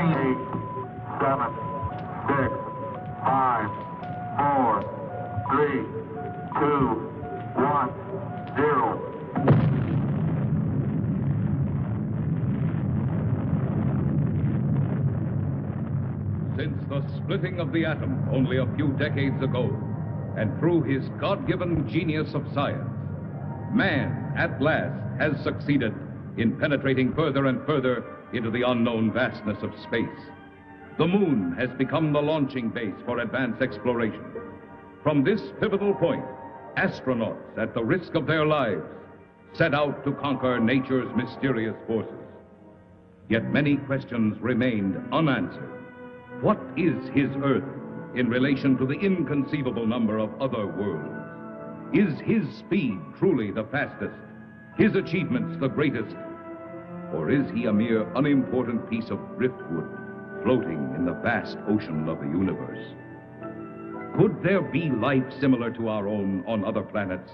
8, 7, 6, 5, 4, 3, 2, 1, 0. Since the splitting of the atom only a few decades ago, and through his God-given genius of science, man, at last, has succeeded in penetrating further and further into the unknown vastness of space. The moon has become the launching base for advanced exploration. From this pivotal point, astronauts, at the risk of their lives, set out to conquer nature's mysterious forces. Yet many questions remained unanswered. What is his Earth in relation to the inconceivable number of other worlds? Is his speed truly the fastest, his achievements the greatest? Or is he a mere unimportant piece of driftwood floating in the vast ocean of the universe? Could there be life similar to our own on other planets?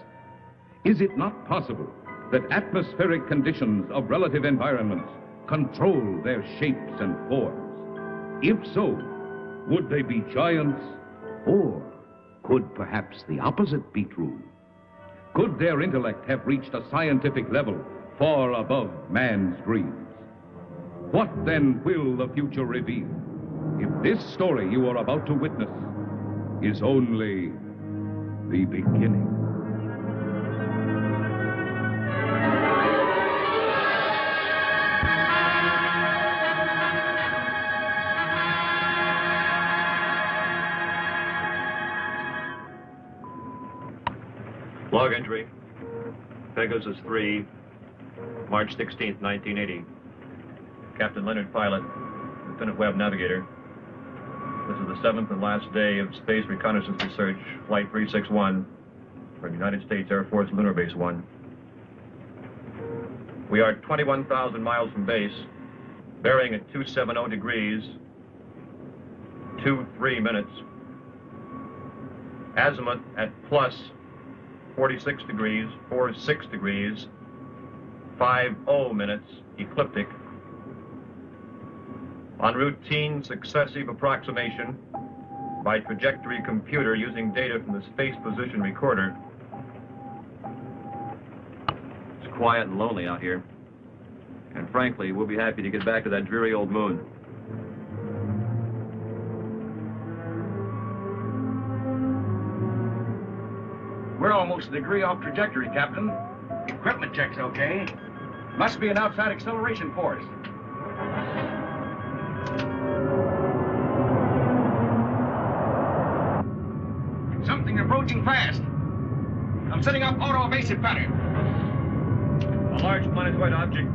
Is it not possible that atmospheric conditions of relative environments control their shapes and forms? If so, would they be giants? Or could perhaps the opposite be true? Could their intellect have reached a scientific level far above man's dreams? What then will the future reveal if this story you are about to witness is only the beginning? Log entry. Pegasus 3, March 16th, 1980. Captain Leonard, pilot. Lieutenant Webb, navigator. This is the 7th and last day of Space Reconnaissance Research, Flight 361, from United States Air Force Lunar Base 1. We are 21,000 miles from base, bearing at 270 degrees, 23 minutes. Azimuth at plus 46 degrees, 46 degrees, 50 minutes, ecliptic. On routine successive approximation by trajectory computer using data from the space position recorder. It's quiet and lonely out here. And frankly, we'll be happy to get back to that dreary old moon. We're almost a degree off trajectory, Captain. Equipment check's okay. Must be an outside acceleration force. Something approaching fast. I'm setting up auto-evasive pattern. A large planetoid object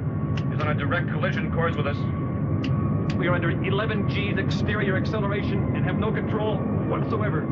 is on a direct collision course with us. We are under 11 G's exterior acceleration and have no control whatsoever.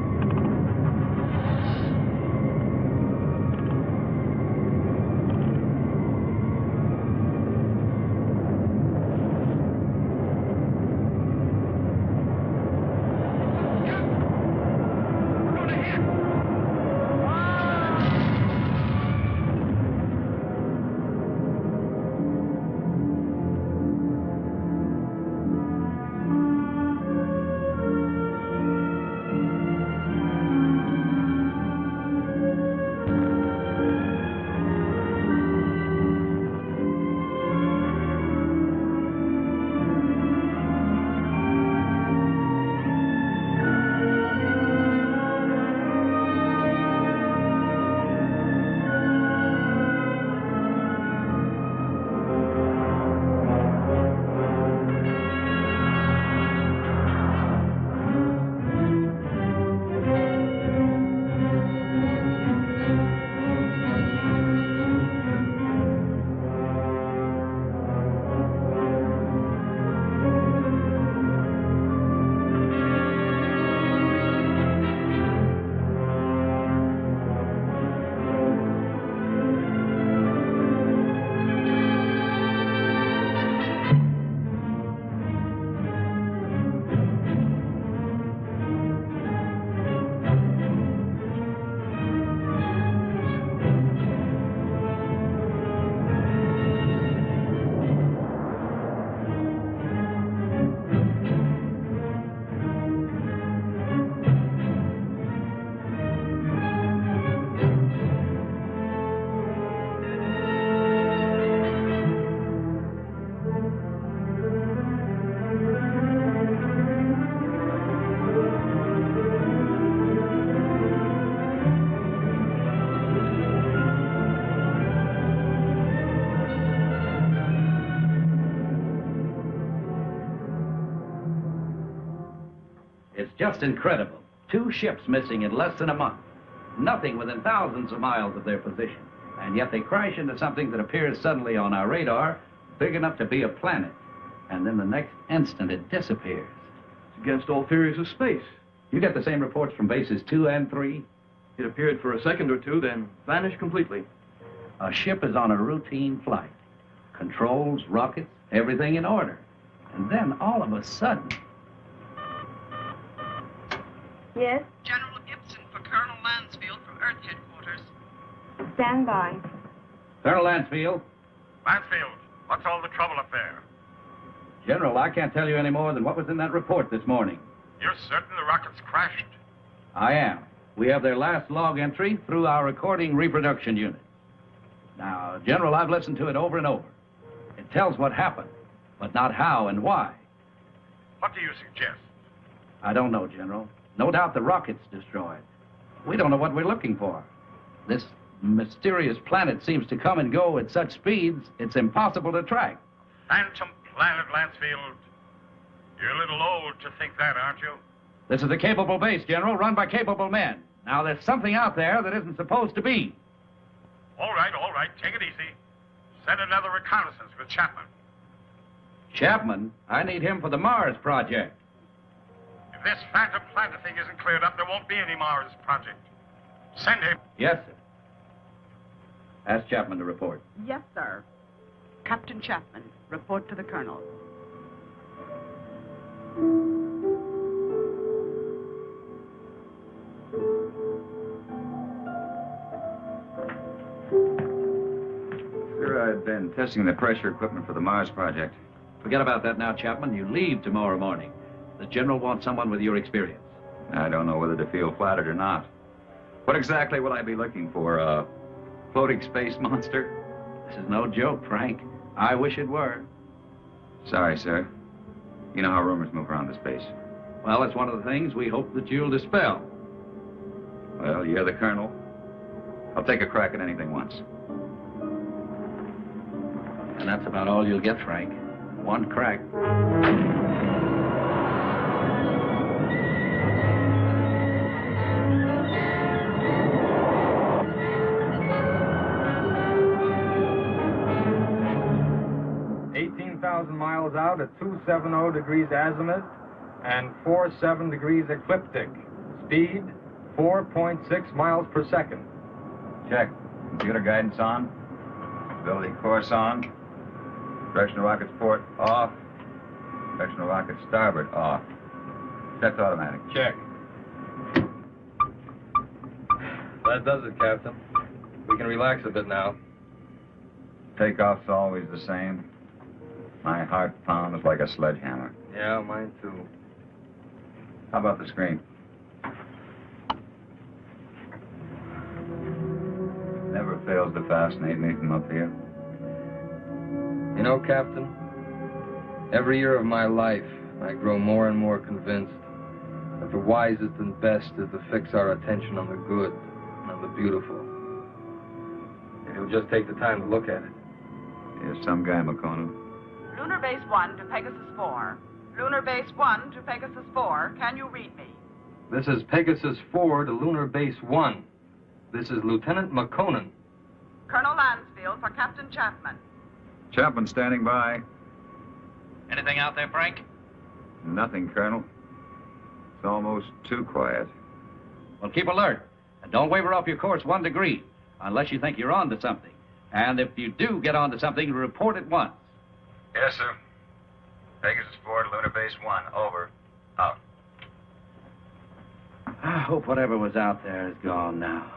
just incredible. 2 ships missing in less than a month. Nothing within thousands of miles of their position. And yet they crash into something that appears suddenly on our radar, big enough to be a planet. And then the next instant it disappears. It's against all theories of space. You get the same reports from bases 2 and 3? It appeared for a second or two, then vanished completely. A ship is on a routine flight. Controls, rockets, everything in order. And then all of a sudden... Yes? General Gibson for Colonel Lansfield from Earth Headquarters. Stand by. Colonel Lansfield. Lansfield, what's all the trouble up there? General, I can't tell you any more than what was in that report this morning. You're certain the rockets crashed? I am. We have their last log entry through our recording reproduction unit. Now, General, I've listened to it over and over. It tells what happened, but not how and why. What do you suggest? I don't know, General. No doubt the rocket's destroyed. We don't know what we're looking for. This mysterious planet seems to come and go at such speeds, it's impossible to track. Phantom planet, Lansfield. You're a little old to think that, aren't you? This is a capable base, General, run by capable men. Now, there's something out there that isn't supposed to be. All right, take it easy. Send another reconnaissance with Chapman. Chapman? I need him for the Mars project. If this Phantom planet thing isn't cleared up, there won't be any Mars project. Send him. Yes, sir. Ask Chapman to report. Yes, sir. Captain Chapman, report to the Colonel. Sir, I've been testing the pressure equipment for the Mars project. Forget about that now, Chapman. You leave tomorrow morning. The General wants someone with your experience. I don't know whether to feel flattered or not. What exactly will I be looking for? A floating space monster? This is no joke, Frank. I wish it were. Sorry, sir. You know how rumors move around the space. Well, it's one of the things we hope that you'll dispel. Well, you're the colonel. I'll take a crack at anything once. And that's about all you'll get, Frank. One crack. 18,000 miles out at 270 degrees azimuth and 47 degrees ecliptic. Speed, 4.6 miles per second. Check. Computer guidance on. Stability course on. Direction of rocket's port off. Direction of rocket's starboard off. Set to automatic. Check. That does it, Captain. We can relax a bit now. Takeoff's always the same. My heart pounds like a sledgehammer. Yeah, mine too. How about the screen? Never fails to fascinate me from up here. You know, Captain, every year of my life, I grow more and more convinced that the wisest and best is to fix our attention on the good and on the beautiful. And you'll just take the time to look at it. You're some guy, McCona. Lunar Base 1 to Pegasus 4. Lunar Base 1 to Pegasus 4. Can you read me? This is Pegasus 4 to Lunar Base 1. This is Lieutenant McConan. Colonel Lansfield for Captain Chapman. Chapman standing by. Anything out there, Frank? Nothing, Colonel. It's almost too quiet. Well, keep alert. And don't waver off your course 1 degree, unless you think you're on to something. And if you do get onto something, report at once. Yes, sir. Pegasus 4 to Lunar Base 1. Over. Out. I hope whatever was out there is gone now.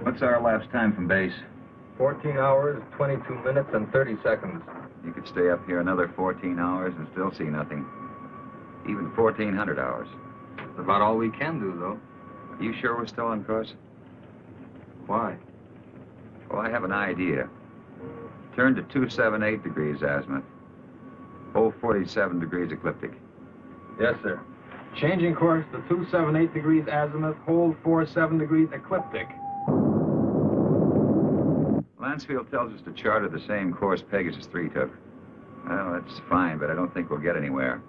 What's our elapsed time from base? 14 hours, 22 minutes, and 30 seconds. You could stay up here another 14 hours and still see nothing. Even 1,400 hours. That's about all we can do, though. You sure we're still on course? Why? Well, I have an idea. Turn to 278 degrees azimuth. Hold 47 degrees ecliptic. Yes, sir. Changing course to 278 degrees azimuth, hold 47 degrees ecliptic. Mansfield tells us to charter the same course Pegasus 3 took. Well, that's fine, but I don't think we'll get anywhere.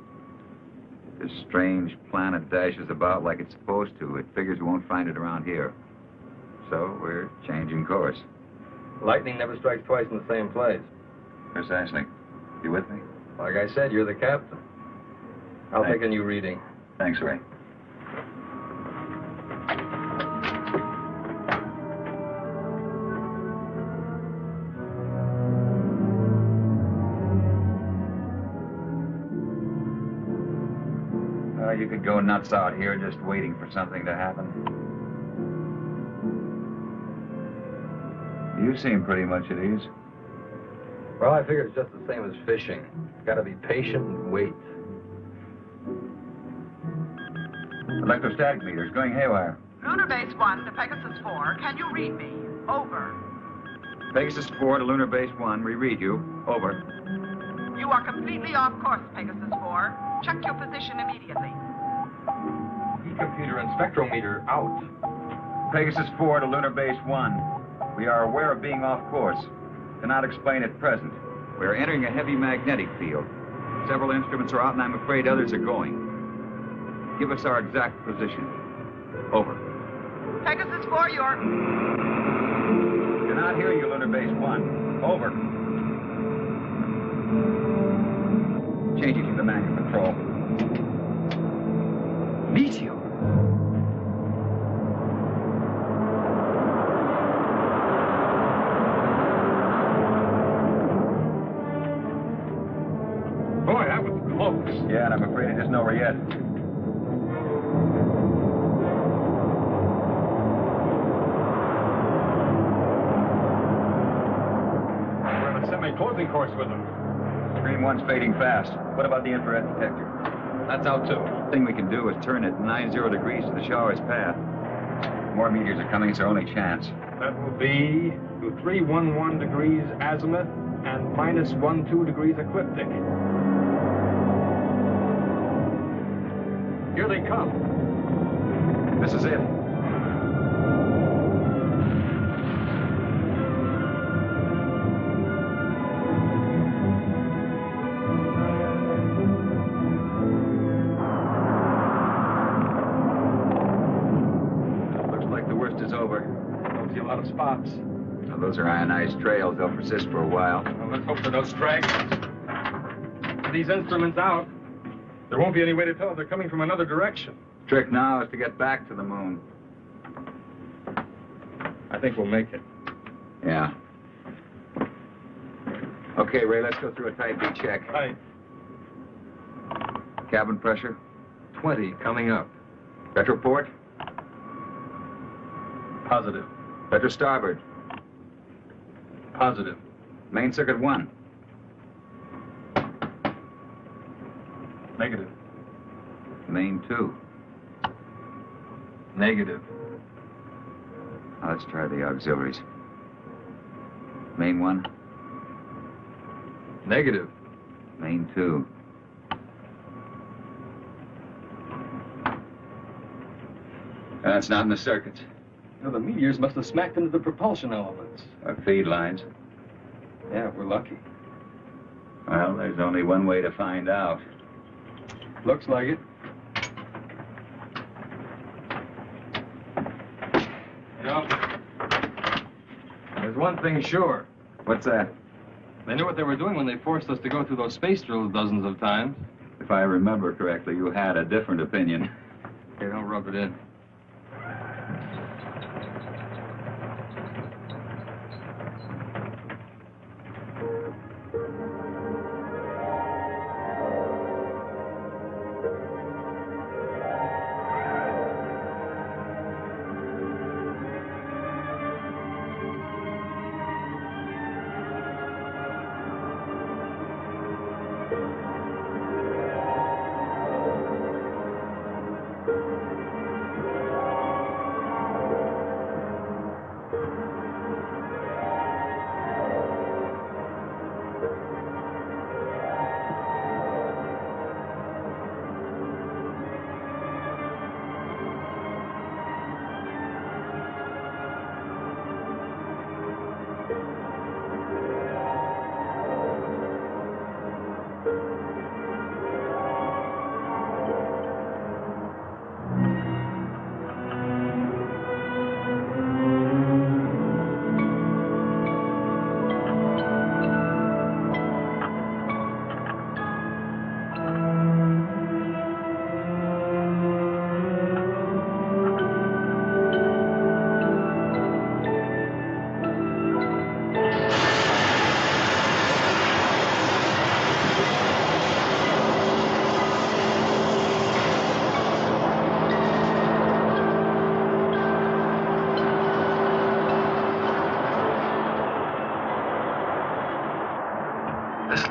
This strange planet dashes about like it's supposed to. It figures we won't find it around here. So we're changing course. Lightning never strikes twice in the same place. Precisely. You with me? Like I said, you're the captain. I'll take a new reading. Thanks, Ray. You could go nuts out here just waiting for something to happen. You seem pretty much at ease. Well, I figure it's just the same as fishing. Gotta be patient and wait. Electrostatic meters going haywire. Lunar Base 1 to Pegasus 4. Can you read me? Over. Pegasus 4 to Lunar Base 1. We read you. Over. You are completely off course, Pegasus 4. Check your position immediately. E-computer and spectrometer out. Pegasus 4 to Lunar Base 1. We are aware of being off course. Cannot explain at present. We are entering a heavy magnetic field. Several instruments are out, and I'm afraid others are going. Give us our exact position. Over. Pegasus 4, you're... Cannot hear you, Lunar Base 1. Over. Changing to the manual control. Meteor. Boy, that was close. Yeah, and I'm afraid it isn't over yet. We're on a semi-closing course with them. Screen 1's fading fast. What about the infrared detector? That's out, too. The thing we can do is turn it 90 degrees to the shower's path. More meteors are coming. It's our only chance. That will be to 311 degrees azimuth and minus 12 degrees ecliptic. Here they come. This is it. Looks like the worst is over. Don't see a lot of spots. Now, those are ionized trails. They'll persist for a while. Well, let's hope for no stragglers. With these instruments out, there won't be any way to tell if they're coming from another direction. Trick now is to get back to the moon. I think we'll make it. Yeah. Okay, Ray, let's go through a type B check. Right. Cabin pressure. 20 coming up. Retroport. Positive. Retro starboard. Positive. Main circuit 1. Negative. Main 2. Negative. Now let's try the auxiliaries. Main 1. Negative. Main 2. That's not in the circuits. You know, the meteors must have smacked into the propulsion elements. Our feed lines. Yeah, we're lucky. Well, there's only one way to find out. Looks like it. You know, there's one thing sure. What's that? They knew what they were doing when they forced us to go through those space drills dozens of times. If I remember correctly, you had a different opinion. Hey, don't rub it in.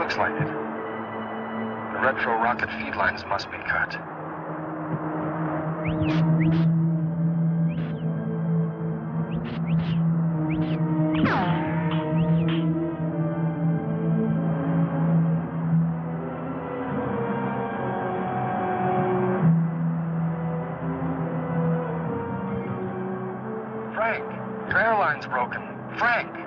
Looks like it. The retro rocket feed lines must be cut. Frank, your airline's broken. Frank!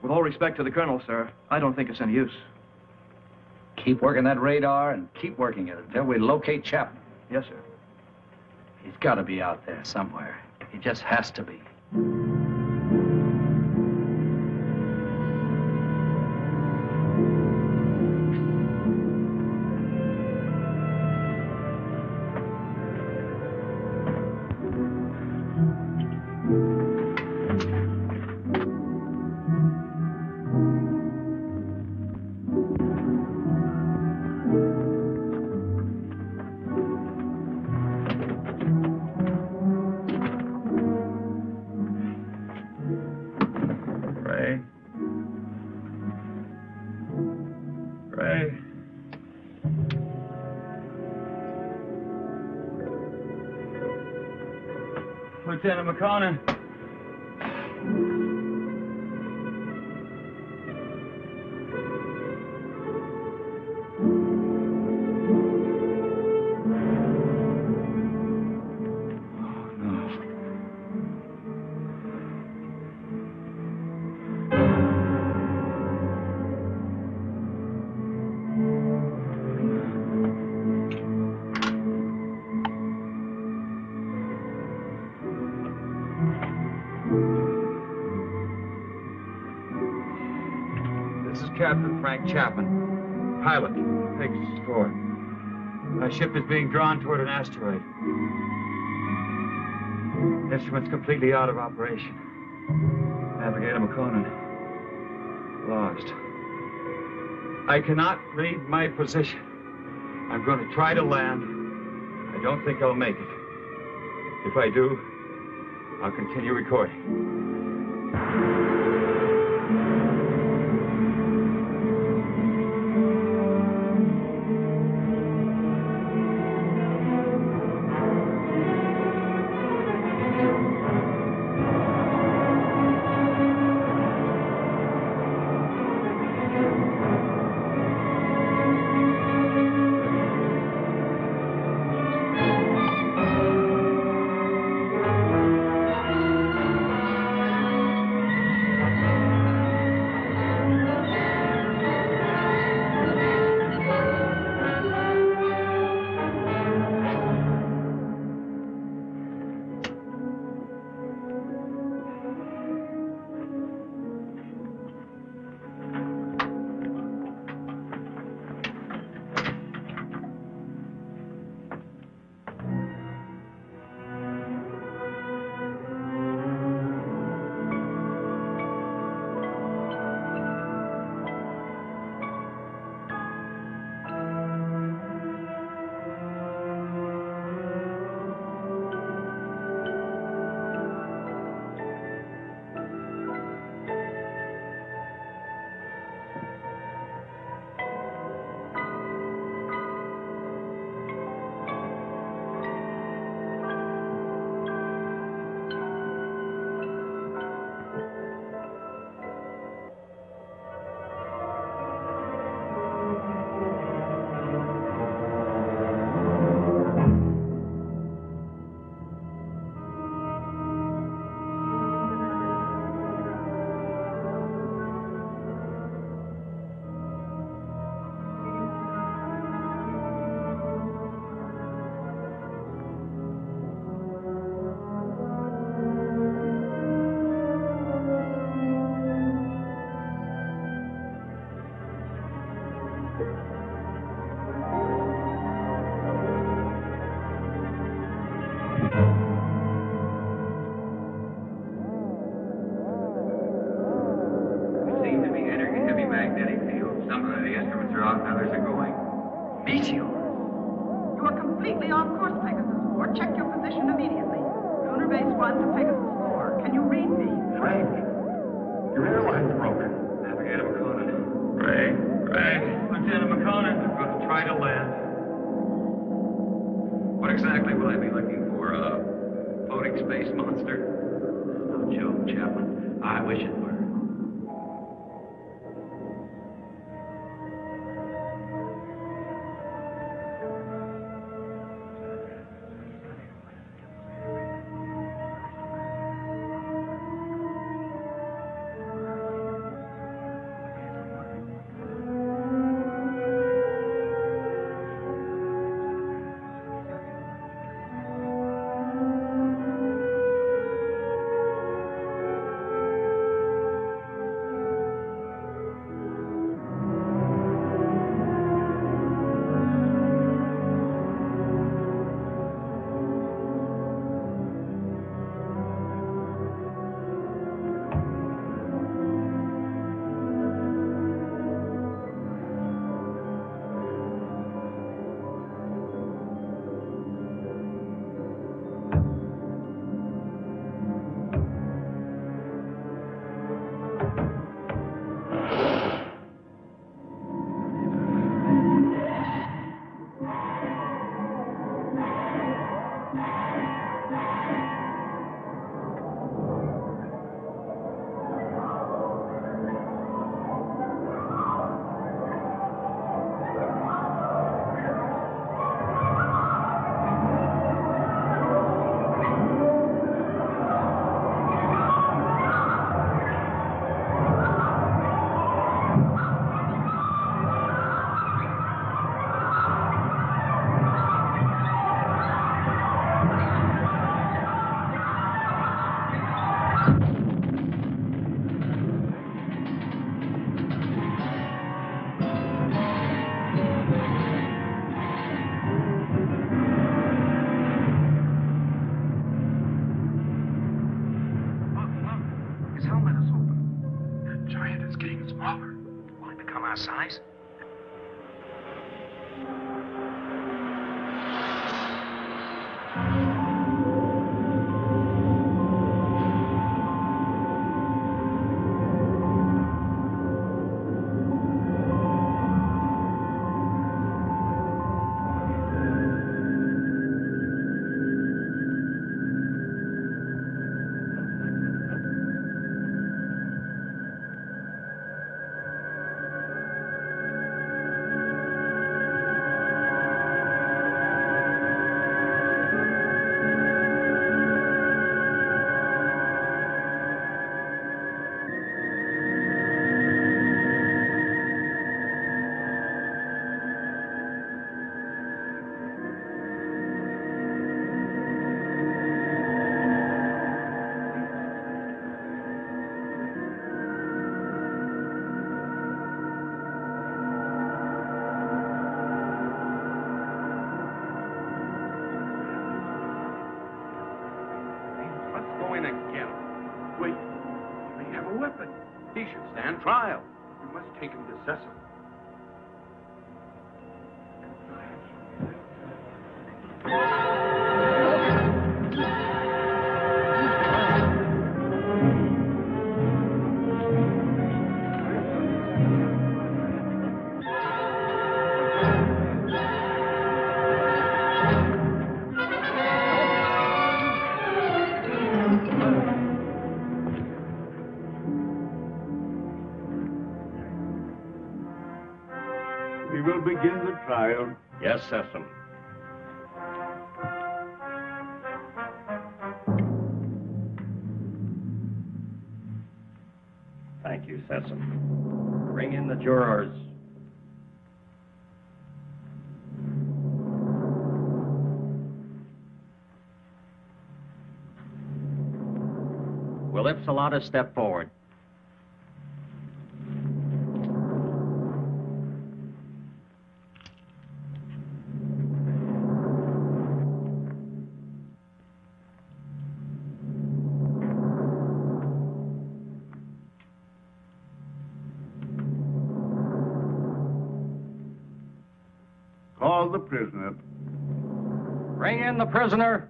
With all respect to the Colonel, sir, I don't think it's any use. Keep working that radar and keep working it until we locate Chapman. Yes, sir. He's got to be out there somewhere. He just has to be. Lieutenant McConnell. Captain Frank Chapman, pilot, Pegasus 4. My ship is being drawn toward an asteroid. Instruments completely out of operation. Navigator McConan, lost. I cannot read my position. I'm going to try to land. I don't think I'll make it. If I do, I'll continue recording. 1 to Pegasus 4. Can you read me? Frank, your airline's broken. Navigator McConan. Ray. Lieutenant McConan. I'm going to try to land. What exactly will I be looking for? A floating space monster? No joke, Chapman. I wish it were. Size? He should stand trial. We must take him to Sessom. We will begin the trial. Yes, Sessom. Thank you, Sessom. Bring in the jurors. Will Ipsilata step forward? Call the prisoner. Bring in the prisoner.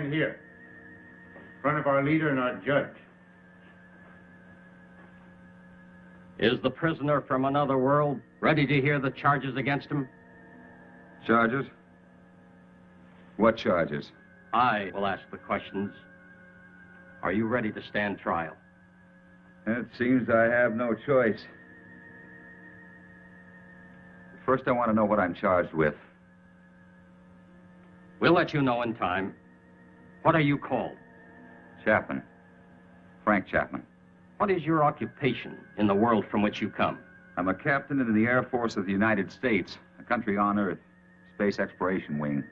stand here, in front of our leader and our judge. Is the prisoner from another world ready to hear the charges against him? Charges? What charges? I will ask the questions. Are you ready to stand trial? It seems I have no choice. First, I want to know what I'm charged with. We'll let you know in time. What are you called? Chapman. Frank Chapman. What is your occupation in the world from which you come? I'm a captain in the Air Force of the United States, a country on Earth, Space Exploration Wing.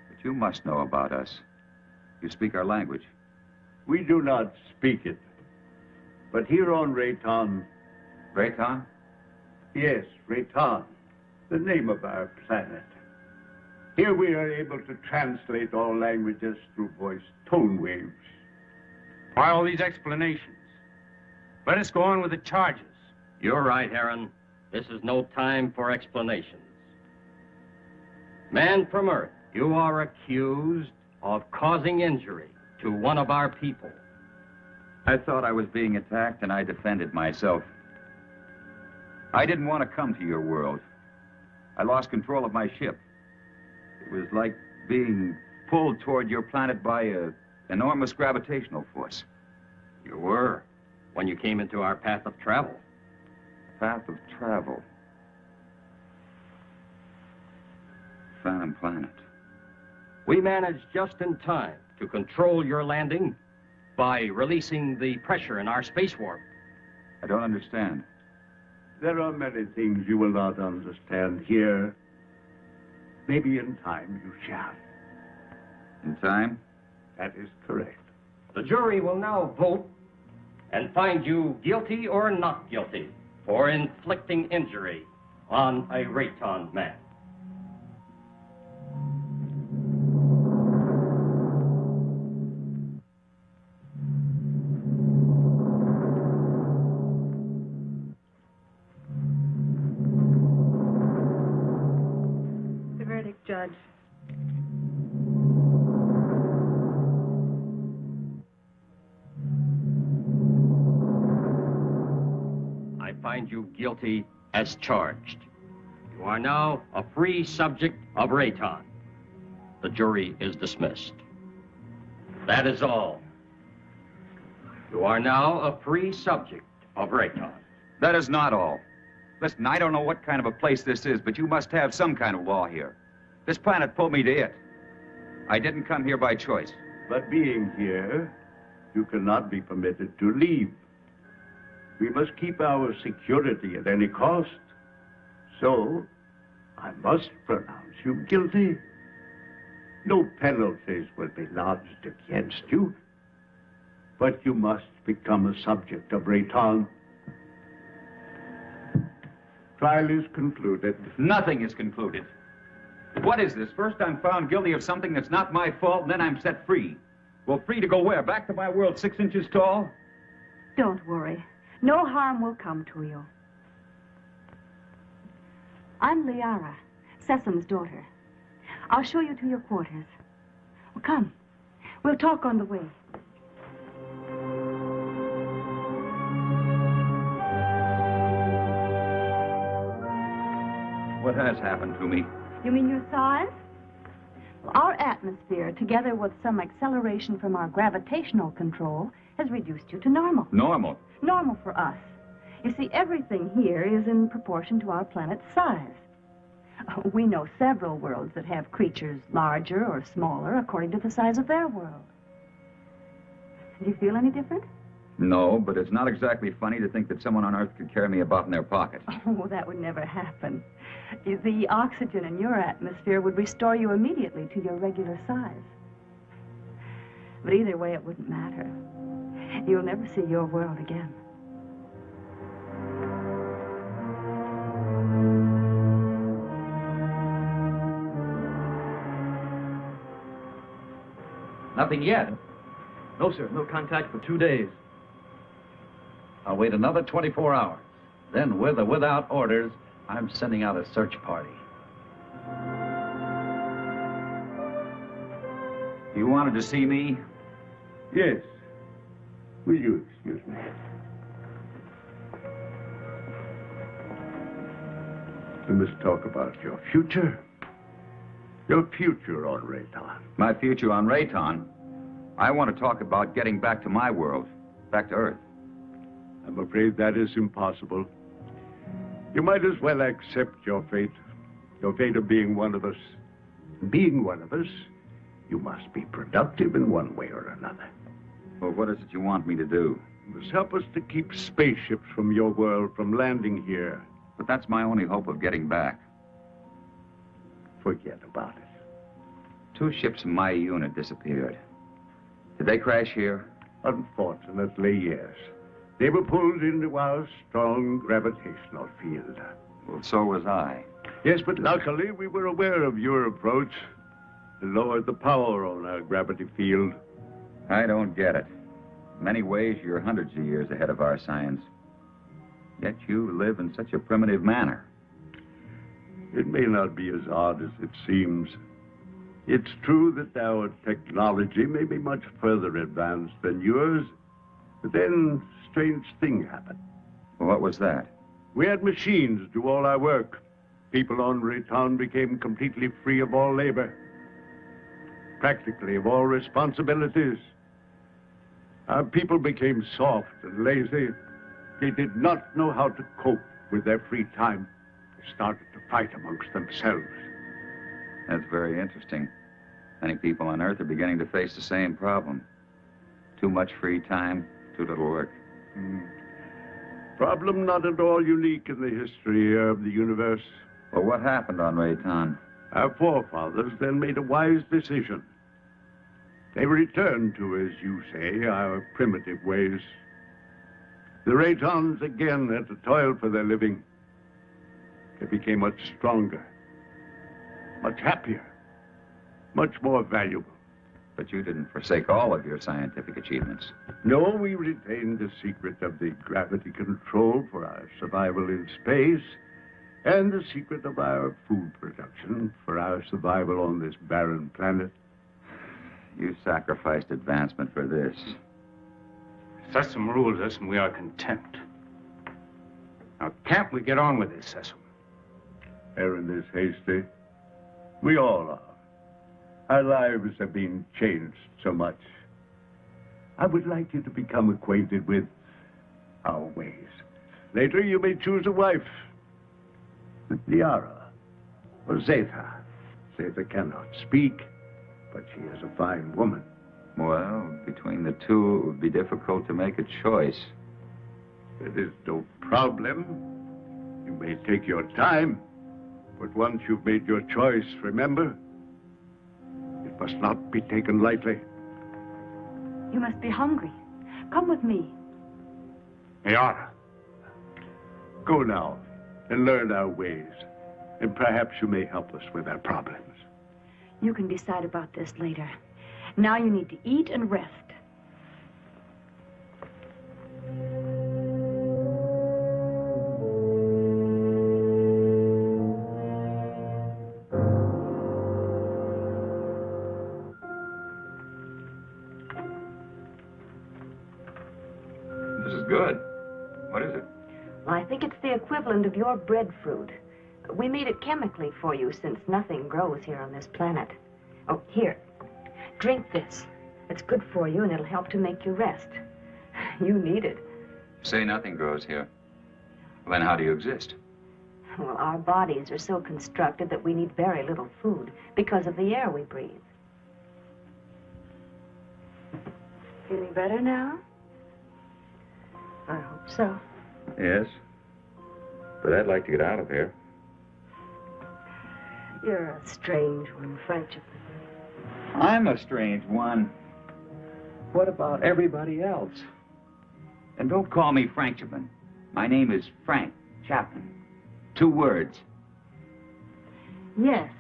But you must know about us. You speak our language. We do not speak it. But here on Rayton... Rayton? Yes, Rayton, the name of our planet. Here we are able to translate all languages through voice tone waves. Why all these explanations? Let us go on with the charges. You're right, Herron. This is no time for explanations. Man from Earth, you are accused of causing injury to one of our people. I thought I was being attacked, and I defended myself. I didn't want to come to your world. I lost control of my ship. It was like being pulled toward your planet by an enormous gravitational force. You were, when you came into our path of travel. Path of travel. Phantom planet. We managed just in time to control your landing by releasing the pressure in our space warp. I don't understand. There are many things you will not understand here. Maybe in time you shall. In time? That is correct. The jury will now vote and find you guilty or not guilty for inflicting injury on a Rayton man. The verdict, Judge. I find you guilty as charged. You are now a free subject of Rayton. The jury is dismissed. That is all. You are now a free subject of Rayton. That is not all. Listen, I don't know what kind of a place this is, but you must have some kind of law here. This planet pulled me to it. I didn't come here by choice. But being here, you cannot be permitted to leave. We must keep our security at any cost. So, I must pronounce you guilty. No penalties will be lodged against you. But you must become a subject of Rayton. Trial is concluded. Nothing is concluded. What is this? First I'm found guilty of something that's not my fault, and then I'm set free. Well, free to go where? Back to my world 6 inches tall? Don't worry. No harm will come to you. I'm Liara, Sessom's daughter. I'll show you to your quarters. Well, come. We'll talk on the way. What has happened to me? You mean your size? Well, our atmosphere, together with some acceleration from our gravitational control, has reduced you to normal. Normal? Normal for us. You see, everything here is in proportion to our planet's size. We know several worlds that have creatures larger or smaller according to the size of their world. Do you feel any different? No, but it's not exactly funny to think that someone on Earth could carry me about in their pocket. Oh, that would never happen. The oxygen in your atmosphere would restore you immediately to your regular size. But either way, it wouldn't matter. You'll never see your world again. Nothing yet. No, sir. No contact for 2 days. I'll wait another 24 hours. Then, with or without orders, I'm sending out a search party. You wanted to see me? Yes. Will you excuse me? We must talk about your future. Your future on Rayton. My future on Rayton? I want to talk about getting back to my world, back to Earth. I'm afraid that is impossible. You might as well accept your fate of being one of us. Being one of us, you must be productive in one way or another. Well, what is it you want me to do? You must help us to keep spaceships from your world from landing here. But that's my only hope of getting back. Forget about it. 2 ships in my unit disappeared. Did they crash here? Unfortunately, yes. They were pulled into our strong gravitational field. Well, so was I. Yes, but luckily we were aware of your approach and lowered the power on our gravity field. I don't get it. In many ways, you're hundreds of years ahead of our science. Yet you live in such a primitive manner. It may not be as odd as it seems. It's true that our technology may be much further advanced than yours, but then a strange thing happened. Well, what was that? We had machines do all our work. People on Rayton became completely free of all labor, practically of all responsibilities. Our people became soft and lazy. They did not know how to cope with their free time. They started to fight amongst themselves. That's very interesting. Many people on Earth are beginning to face the same problem. Too much free time, too little work. Problem not at all unique in the history of the universe. Well, what happened on Rayton? Our forefathers then made a wise decision. They returned to, as you say, our primitive ways. The Raytons again had to toil for their living. They became much stronger, much happier, much more valuable. But you didn't forsake all of your scientific achievements. No, we retained the secret of the gravity control for our survival in space, and the secret of our food production for our survival on this barren planet. You sacrificed advancement for this. Sessom rules us, and we are content. Now, can't we get on with this, Sessom? Herron is hasty. We all are. Our lives have been changed so much. I would like you to become acquainted with our ways. Later, you may choose a wife. With Liara or Zetha. Zetha cannot speak, but she is a fine woman. Well, between the two, it would be difficult to make a choice. It is no problem. You may take your time, but once you've made your choice, remember, it must not be taken lightly. You must be hungry. Come with me. Liara. Go now and learn our ways, and perhaps you may help us with our problems. You can decide about this later. Now you need to eat and rest. This is good. What is it? Well, I think it's the equivalent of your breadfruit. We made it chemically for you since nothing grows here on this planet. Oh, here. Drink this. It's good for you and it'll help to make you rest. You need it. Say nothing grows here. Well, then how do you exist? Well, our bodies are so constructed that we need very little food because of the air we breathe. Feeling better now? I hope so. Yes. But I'd like to get out of here. You're a strange one, Frenchman. I'm a strange one. What about everybody else? And don't call me Frenchman. My name is Frank Chapman. 2 words. Yes.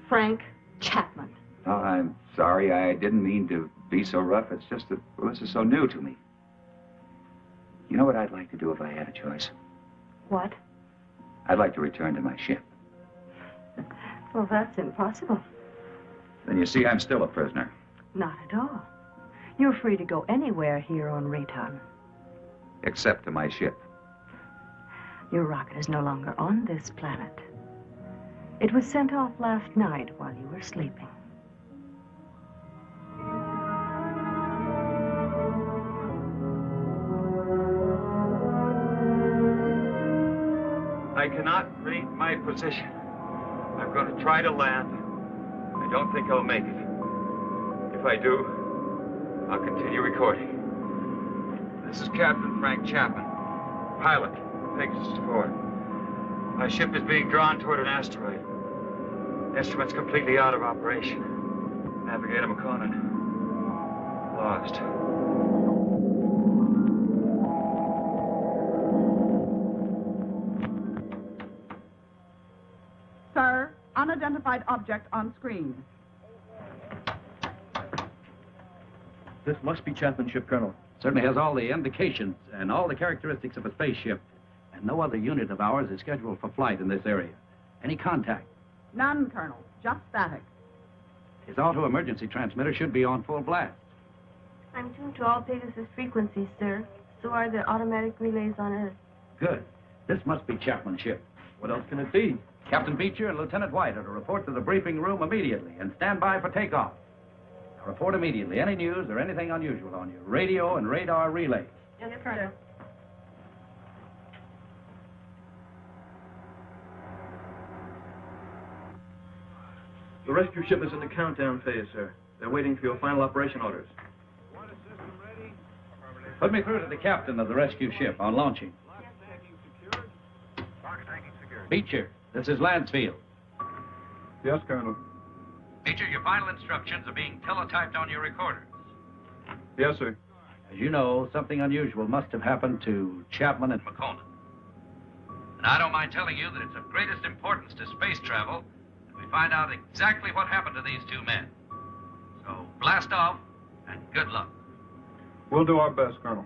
Frank Chapman. Oh, I'm sorry. I didn't mean to be so rough. It's just that, well, this is so new to me. You know what I'd like to do if I had a choice? What? I'd like to return to my ship. Well, that's impossible. Then you see I'm still a prisoner. Not at all. You're free to go anywhere here on Rayton. Except to my ship. Your rocket is no longer on this planet. It was sent off last night while you were sleeping. I cannot read my position. I'm going to try to land. I don't think I'll make it. If I do, I'll continue recording. This is Captain Frank Chapman, pilot, Pegasus 4. My ship is being drawn toward an asteroid. Instruments completely out of operation. Navigator McConan. Lost. Sir, unidentified object on screen. This must be Chapman's ship, Colonel. Certainly has all the indications and all the characteristics of a spaceship. And no other unit of ours is scheduled for flight in this area. Any contact? None, Colonel. Just static. His auto-emergency transmitter should be on full blast. I'm tuned to all Pegasus frequencies, sir. So are the automatic relays on Earth. Good. This must be Chapman's ship. What else can it be? Captain Beecher and Lieutenant White are to report to the briefing room immediately and stand by for takeoff. Now report immediately any news or anything unusual on your radio and radar relays. Yes, sir. The rescue ship is in the countdown phase, sir. They're waiting for your final operation orders. Put me through to the captain of the rescue ship on launching. Beecher, this is Lansfield. Yes, Colonel. Beecher, your final instructions are being teletyped on your recorders. Yes, sir. As you know, something unusual must have happened to Chapman and McConan. And I don't mind telling you that it's of greatest importance to space travel that we find out exactly what happened to these two men. So blast off, and good luck. We'll do our best, Colonel.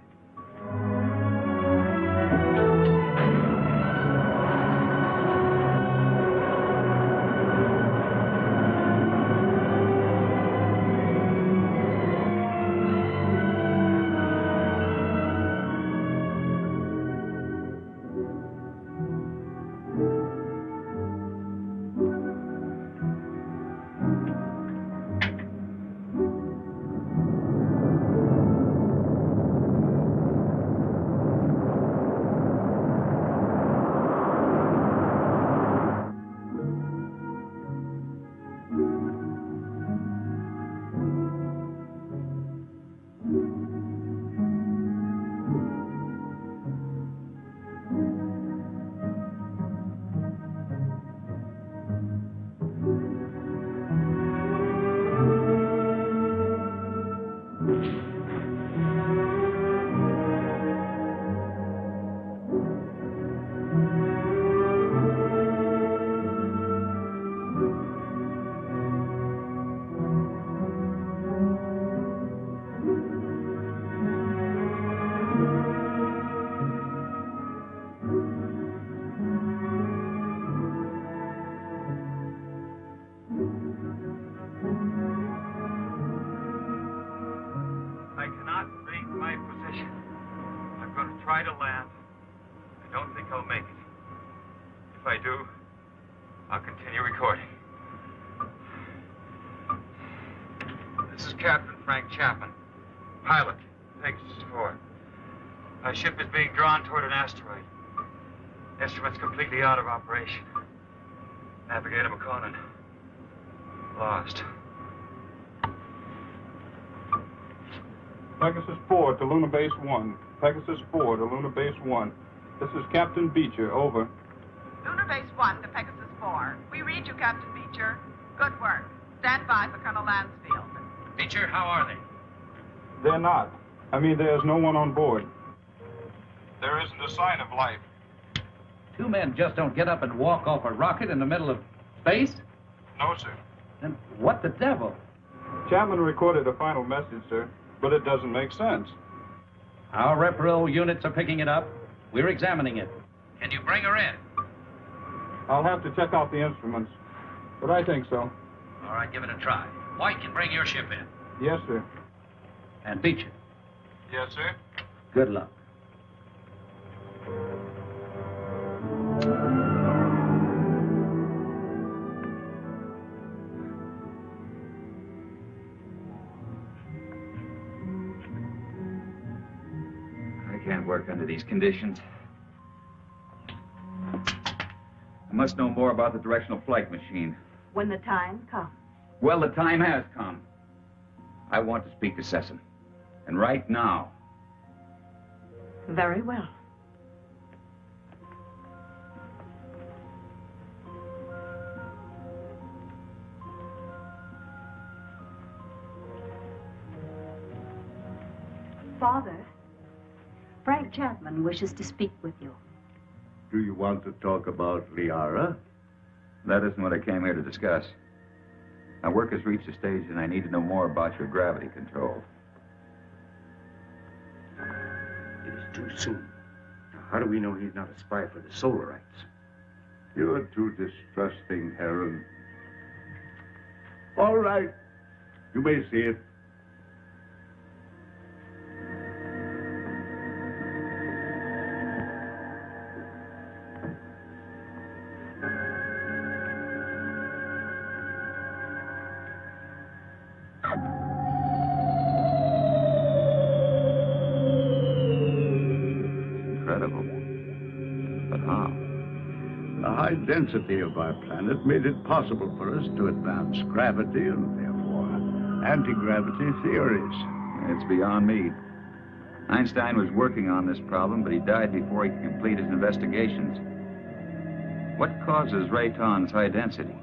Try to land. I don't think I'll make it. If I do, I'll continue recording. This is Captain Frank Chapman, pilot, Pegasus 4. My ship is being drawn toward an asteroid. Instruments completely out of operation. Navigator McConan. Lost. Pegasus 4 to Lunar Base 1. Pegasus 4 to Lunar Base 1. This is Captain Beecher, over. Lunar Base 1 to Pegasus 4. We read you, Captain Beecher. Good work. Stand by for Colonel Lansfield. Beecher, how are they? They're not. I mean, there's no one on board. There isn't a sign of life. Two men just don't get up and walk off a rocket in the middle of space? No, sir. Then what the devil? Chapman recorded a final message, sir, but it doesn't make sense. Our repro units are picking it up. We're examining it. Can you bring her in? I'll have to check out the instruments, but I think so. All right, give it a try. White can bring your ship in. Yes, sir. And Beecher. Yes, sir. Good luck. I can't work under these conditions. I must know more about the directional flight machine. When the time comes. Well, the time has come. I want to speak to Sessom. And right now. Very well. Father, Frank Chapman wishes to speak with you. Do you want to talk about Liara? That isn't what I came here to discuss. My work has reached a stage and I need to know more about your gravity control. It is too soon. Now, how do we know he's not a spy for the Solarites? You're too distrusting, Herron. All right. You may see it. The density of our planet made it possible for us to advance gravity and therefore anti-gravity theories. It's beyond me. Einstein was working on this problem, but he died before he could complete his investigations. What causes Rayton's high density?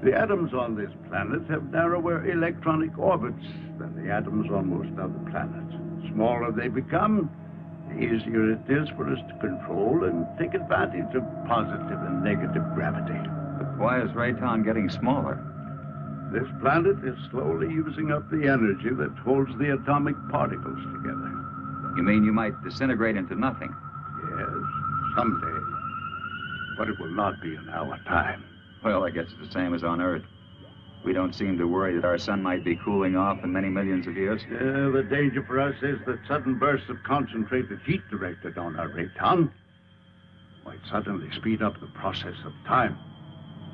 The atoms on this planet have narrower electronic orbits than the atoms on most other planets. The smaller they become, the easier it is for us to control and take advantage of positive and negative gravity. But why is Rayton getting smaller? This planet is slowly using up the energy that holds the atomic particles together. You mean you might disintegrate into nothing? Yes, someday. But it will not be in our time. Well, I guess it's the same as on Earth. We don't seem to worry that our sun might be cooling off in many millions of years. The danger for us is that sudden bursts of concentrated heat directed on our Rayton might suddenly speed up the process of time.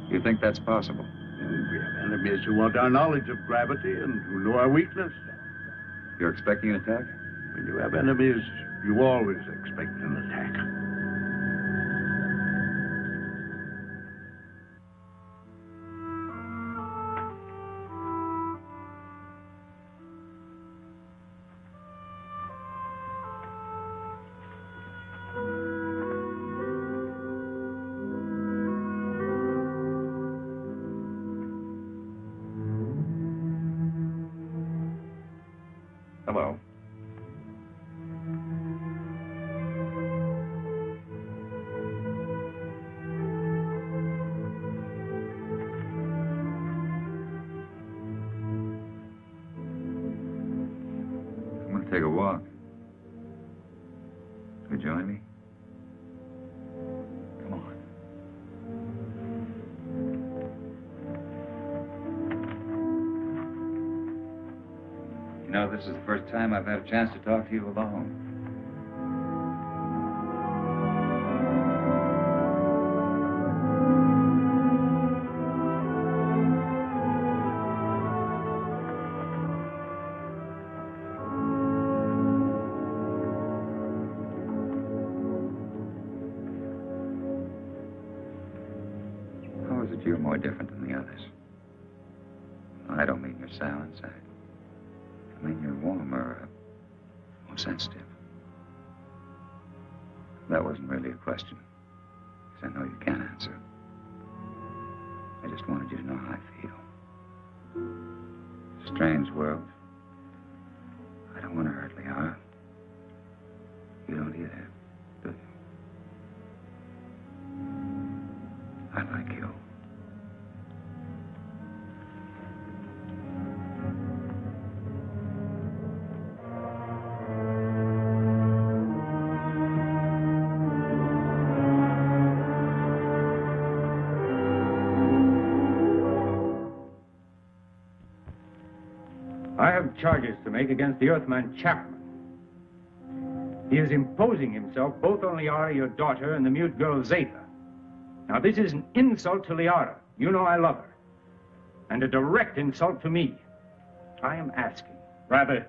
You think that's possible? And we have enemies who want our knowledge of gravity and who know our weakness. You're expecting an attack? When you have enemies, you always expect an attack. Hello. I'm going to take a walk. Will you join me? Come on. You know, this is the first time I've had a chance to talk to you alone. How is it you're more different than the others? I don't mean you're sour inside. I mean, you're warmer, more sensitive. That wasn't really a question, because I know you can't answer. I just wanted you to know how I feel. Strange world. I don't want to hurt Liara. You don't either, do you? I like you. charges to make against the Earthman Chapman. He is imposing himself both on Liara, your daughter, and the mute girl Zetha. Now, this is an insult to Liara. You know I love her. And a direct insult to me. I am asking, rather,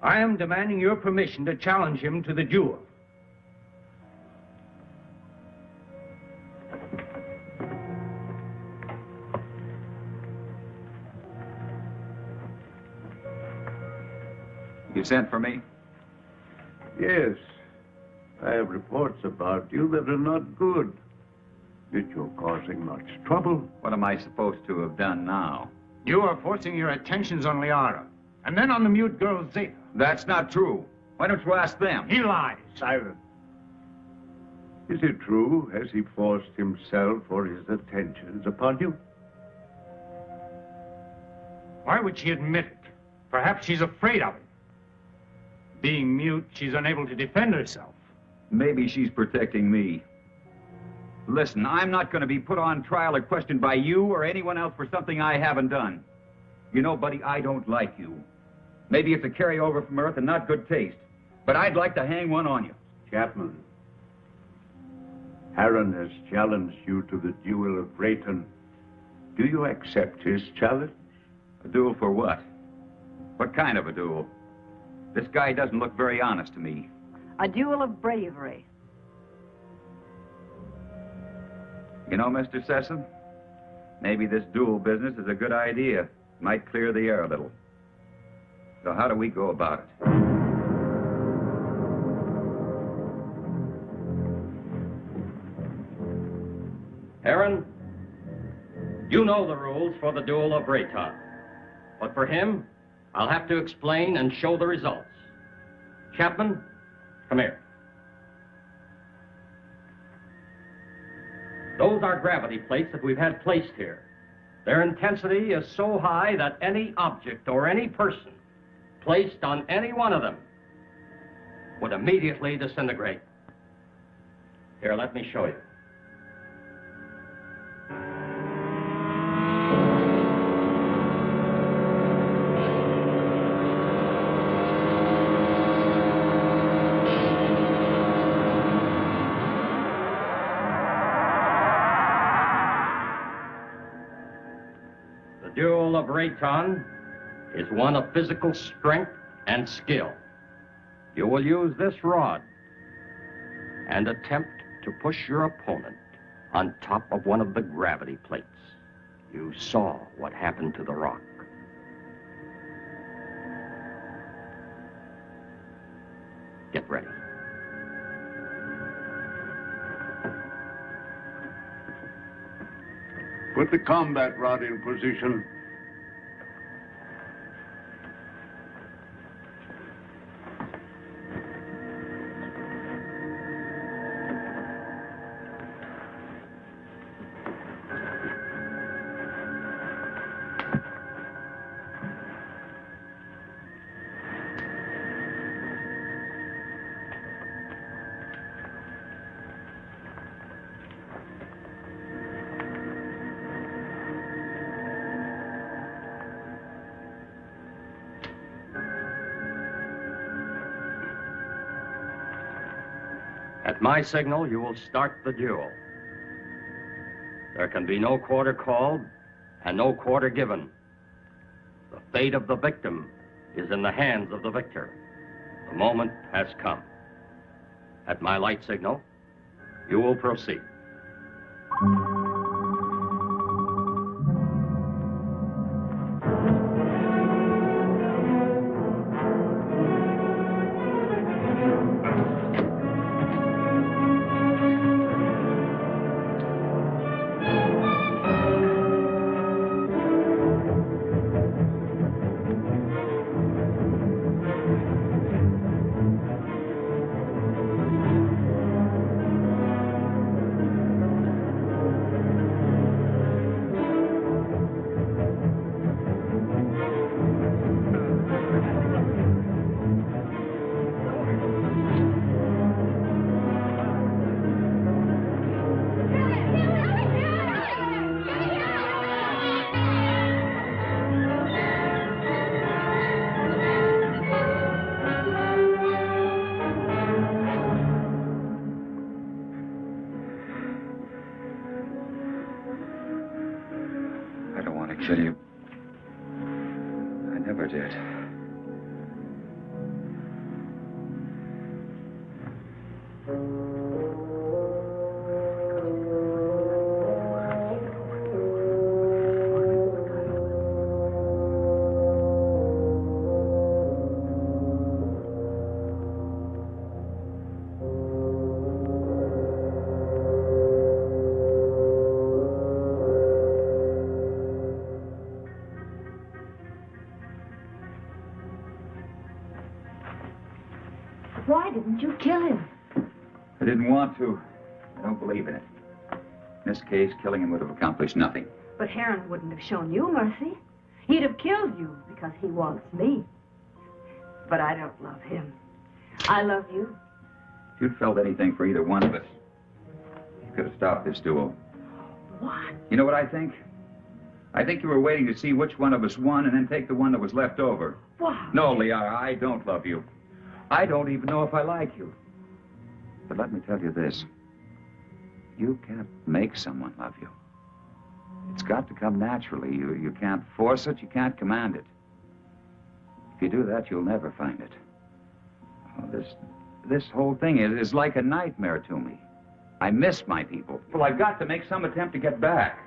I am demanding your permission to challenge him to the duel. You sent for me? Yes. I have reports about you that are not good. That you're causing much trouble. What am I supposed to have done now? You are forcing your attentions on Liara, and then on the mute girl Zetha. That's not true. Why don't you ask them? He lies. Silence. Is it true? Has he forced himself or his attentions upon you? Why would she admit it? Perhaps she's afraid of him. Being mute, she's unable to defend herself. Maybe she's protecting me. Listen, I'm not going to be put on trial or questioned by you or anyone else for something I haven't done. You know, buddy, I don't like you. Maybe it's a carryover from Earth and not good taste, but I'd like to hang one on you. Chapman, Herron has challenged you to the duel of Rayton. Do you accept his challenge? A duel for what? What kind of a duel? This guy doesn't look very honest to me. A duel of bravery. You know, Mr. Sessom, maybe this duel business is a good idea. Might clear the air a little. So how do we go about it? Herron, you know the rules for the duel of Rayton. But for him, I'll have to explain and show the results. Chapman, come here. Those are gravity plates that we've had placed here. Their intensity is so high that any object or any person placed on any one of them would immediately disintegrate. Here, let me show you. The duel of Rayton is one of physical strength and skill. You will use this rod and attempt to push your opponent on top of one of the gravity plates. You saw what happened to the rock. Get ready. Put the combat rod in position. At my signal, you will start the duel. There can be no quarter called and no quarter given. The fate of the victim is in the hands of the victor. The moment has come. At my light signal, you will proceed. kill you. I never did. Why didn't you kill him? I didn't want to. I don't believe in it. In this case, killing him would have accomplished nothing. But Herron wouldn't have shown you mercy. He'd have killed you because he wants me. But I don't love him. I love you. If you'd felt anything for either one of us, you could have stopped this duel. What? You know what I think? I think you were waiting to see which one of us won and then take the one that was left over. Why? No, Liara, I don't love you. I don't even know if I like you. But let me tell you this. You can't make someone love you. It's got to come naturally. You can't force it, you can't command it. If you do that, you'll never find it. Oh, this whole thing is like a nightmare to me. I miss my people. Well, I've got to make some attempt to get back.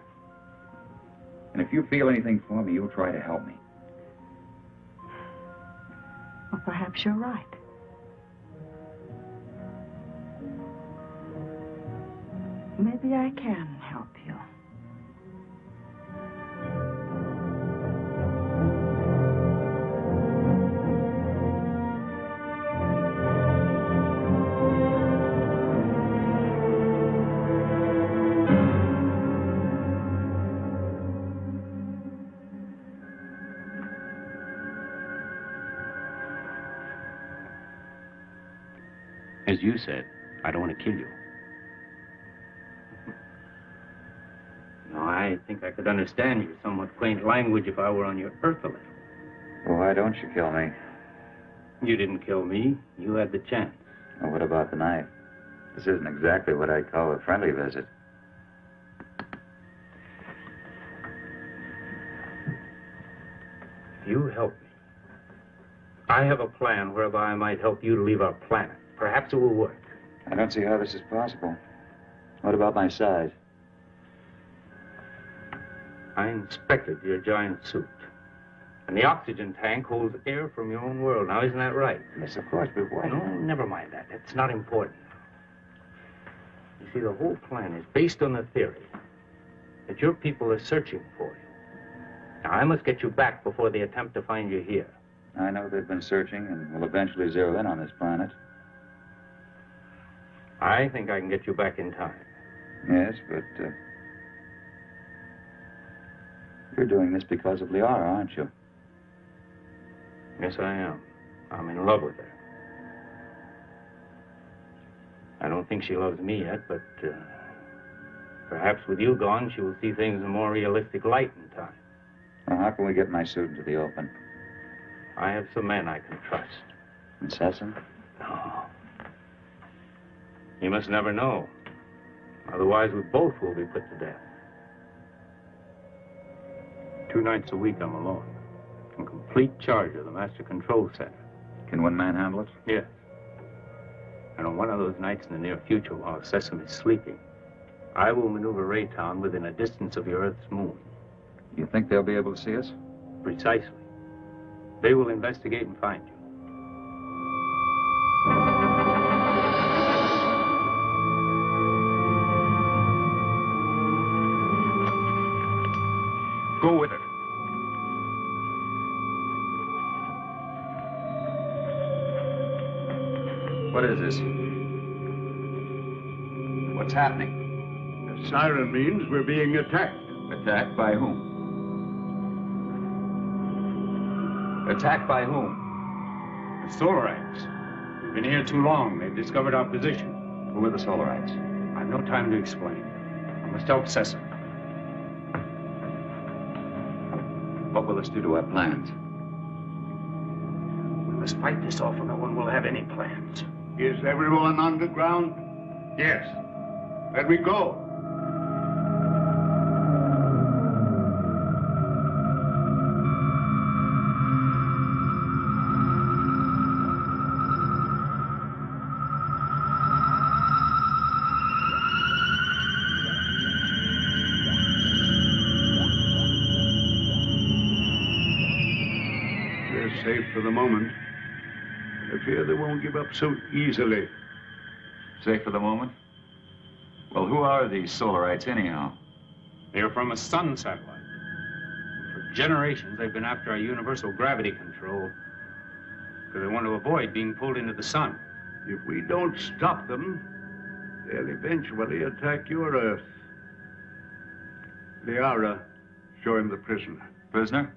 And if you feel anything for me, you'll try to help me. Well, perhaps you're right. Maybe I can help you. As you said, I don't want to kill you. No, I think I could understand your somewhat quaint language if I were on your earth a little. Well, why don't you kill me? You didn't kill me. You had the chance. Well, what about the knife? This isn't exactly what I'd call a friendly visit. If you help me, I have a plan whereby I might help you to leave our planet. Perhaps it will work. I don't see how this is possible. What about my size? I inspected your giant suit. And the oxygen tank holds air from your own world. Now, isn't that right? Yes, of course, but why? No, never mind that. It's not important. You see, the whole plan is based on the theory that your people are searching for you. Now, I must get you back before they attempt to find you here. I know they've been searching and will eventually zero in on this planet. I think I can get you back in time. Yes, but you're doing this because of Liara, aren't you? Yes, I am. I'm in love with her. I don't think she loves me yet, but perhaps with you gone, she will see things in a more realistic light in time. Well, how can we get my suit into the open? I have some men I can trust. In Sessom? No. You must never know. Otherwise, we both will be put to death. 2 nights a week, I'm alone. In complete charge of the Master Control Center. Can one man handle it? Yes. And on one of those nights in the near future, while Sessom is sleeping, I will maneuver Raytown within a distance of your Earth's moon. You think they'll be able to see us? Precisely. They will investigate and find you. Go with it. What is this? What's happening? The siren means we're being attacked. Attacked by whom? Attacked by whom? The Solarites. We've been here too long. They've discovered our position. Who are the Solarites? I've no time to explain. I must help Sessom. What will this do to our plans? We must fight this off or no one will have any plans. Is everyone on the ground? Yes. Then we go. for the moment. I fear they won't give up so easily. Safe for the moment? Well, who are these Solarites anyhow? They're from a sun satellite. For generations, they've been after our universal gravity control because they want to avoid being pulled into the sun. If we don't stop them, they'll eventually attack your Earth. Liara, show him the prisoner. Prisoner?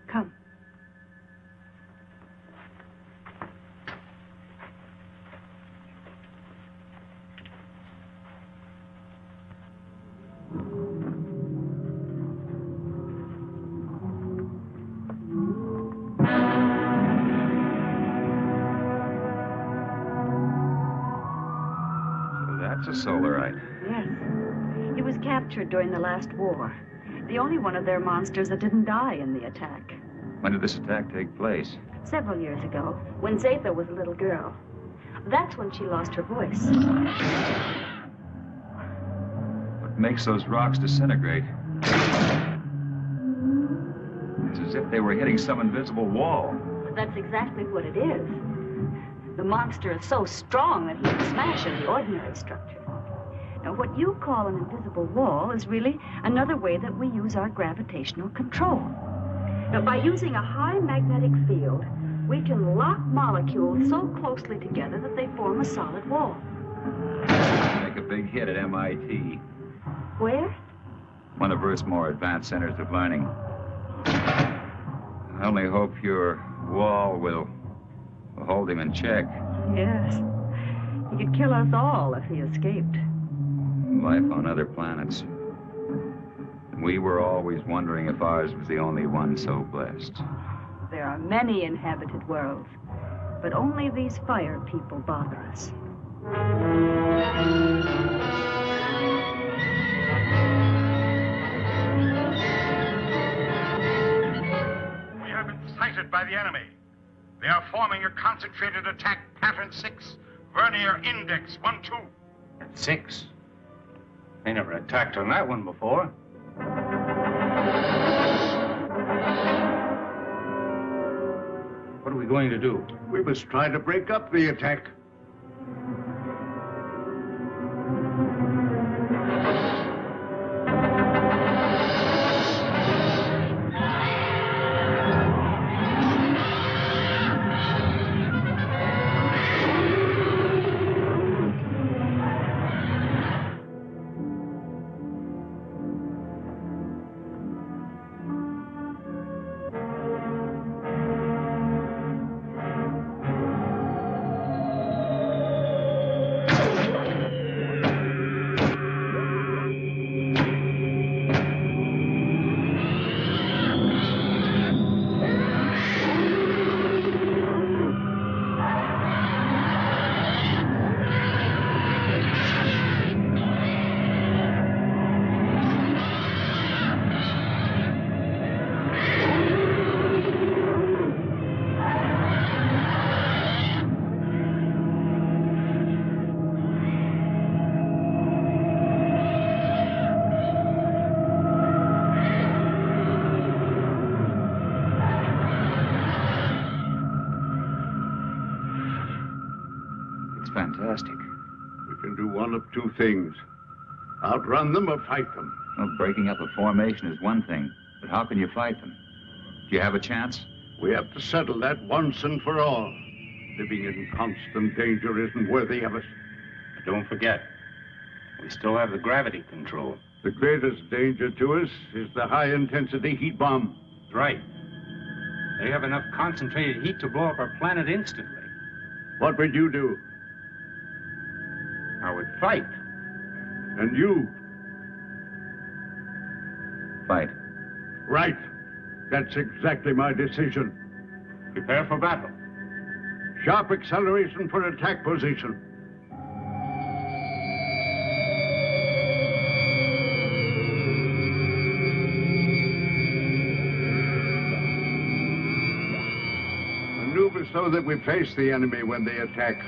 Come. That's a Solarite. Yes. He was captured during the last war. The only one of their monsters that didn't die in the attack. When did this attack take place? Several years ago, when Zetha was a little girl. That's when she lost her voice. What makes those rocks disintegrate? It's as if they were hitting some invisible wall. That's exactly what it is. The monster is so strong that he can smash any ordinary structure. Now, what you call an invisible wall is really another way that we use our gravitational control. Now, by using a high magnetic field, we can lock molecules so closely together that they form a solid wall. Make a big hit at MIT. Where? One of Earth's more advanced centers of learning. I only hope your wall will hold him in check. Yes. He could kill us all if he escaped. Life on other planets. We were always wondering if ours was the only one so blessed. There are many inhabited worlds, but only these fire people bother us. We have been sighted by the enemy. They are forming a concentrated attack pattern 6, vernier index 1-2. That's 6. They never attacked on that one before. What are we going to do? We must try to break up the attack. Fantastic. We can do one of two things. Outrun them or fight them. Well, breaking up a formation is one thing, but how can you fight them? Do you have a chance? We have to settle that once and for all. Living in constant danger isn't worthy of us. Don't forget, we still have the gravity control. The greatest danger to us is the high-intensity heat bomb. That's right. They have enough concentrated heat to blow up our planet instantly. What would you do? I would fight. And you? Fight. Right. That's exactly my decision. Prepare for battle. Sharp acceleration for attack position. Maneuver so that we face the enemy when they attack.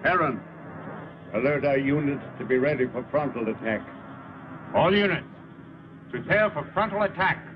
Herron, Alert our units to be ready for frontal attack. All units, prepare for frontal attack.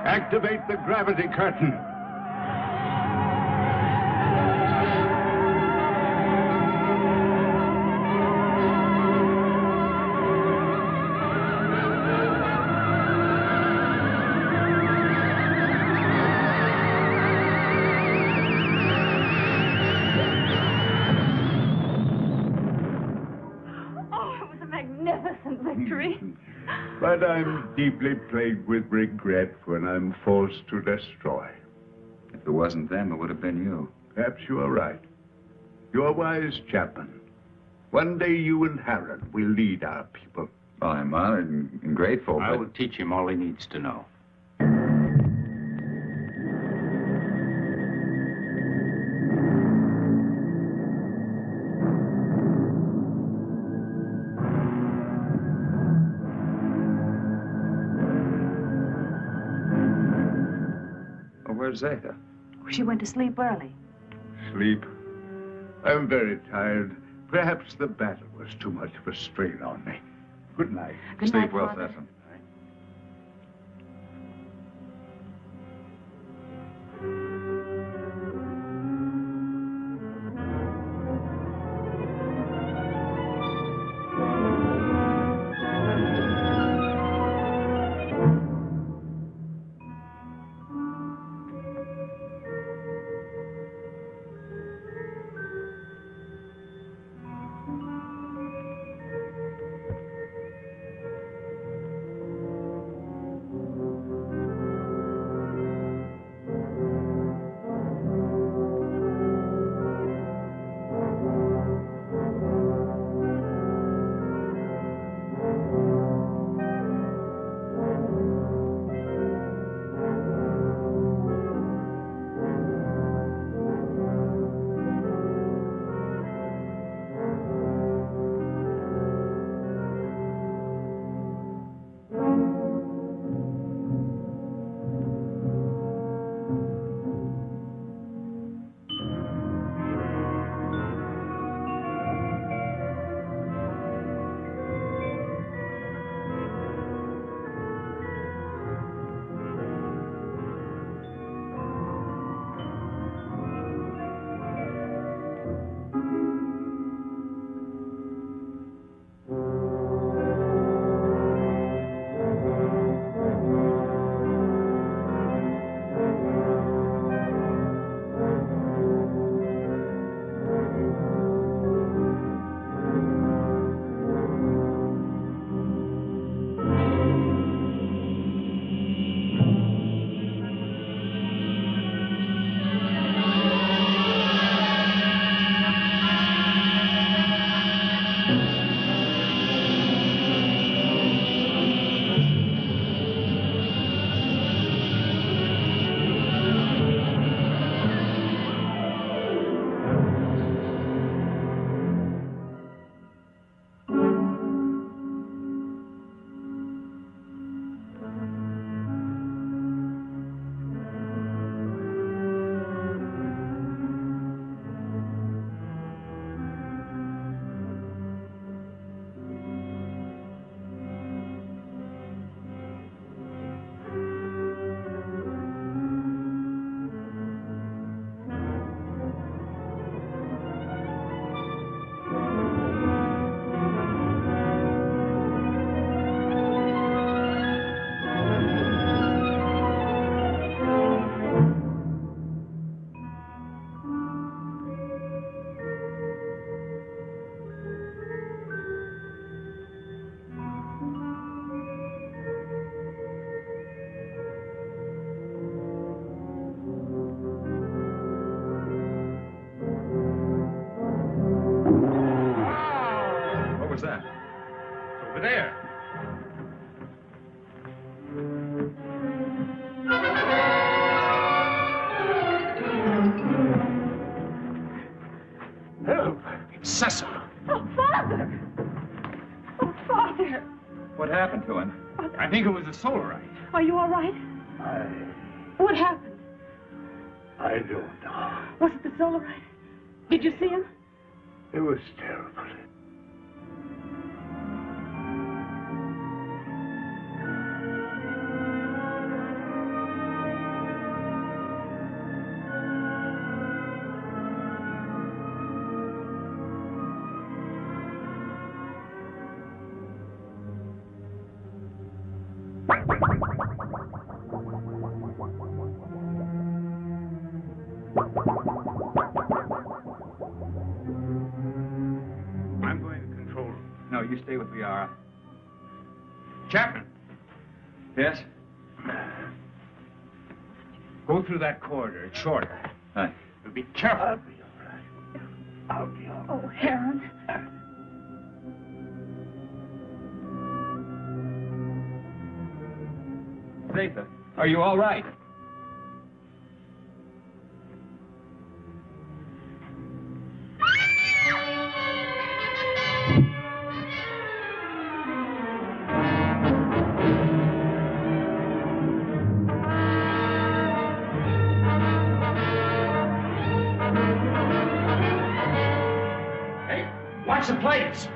Activate the gravity curtain. Oh, it was a magnificent victory. But I'm deeply plagued with regret when I'm forced to destroy. If it wasn't them, it would have been you. Perhaps you are right. You're wise, Chapman. One day you and Herron will lead our people. Well, I'm honored and grateful, I but... will teach him all he needs to know. Where's Zetha? She went to sleep early. Sleep? I'm very tired. Perhaps the battle was too much of a strain on me. Good night. Good night, Sleep well, Father. Sessom. Sessom. Oh, Father! Oh, Father! What happened to him? I think it was a solarite. Are you all right? What happened? I don't know. Was it the solarite? Did you see him? It was terrible. I'm going to control room. No, you stay with Liara. Chapman, Yes? go through that corridor. It's shorter. Hi. But be careful. I'll be all right. I'll be all right. Oh, Herron. Zetha, are you all right? Hey, watch the plates.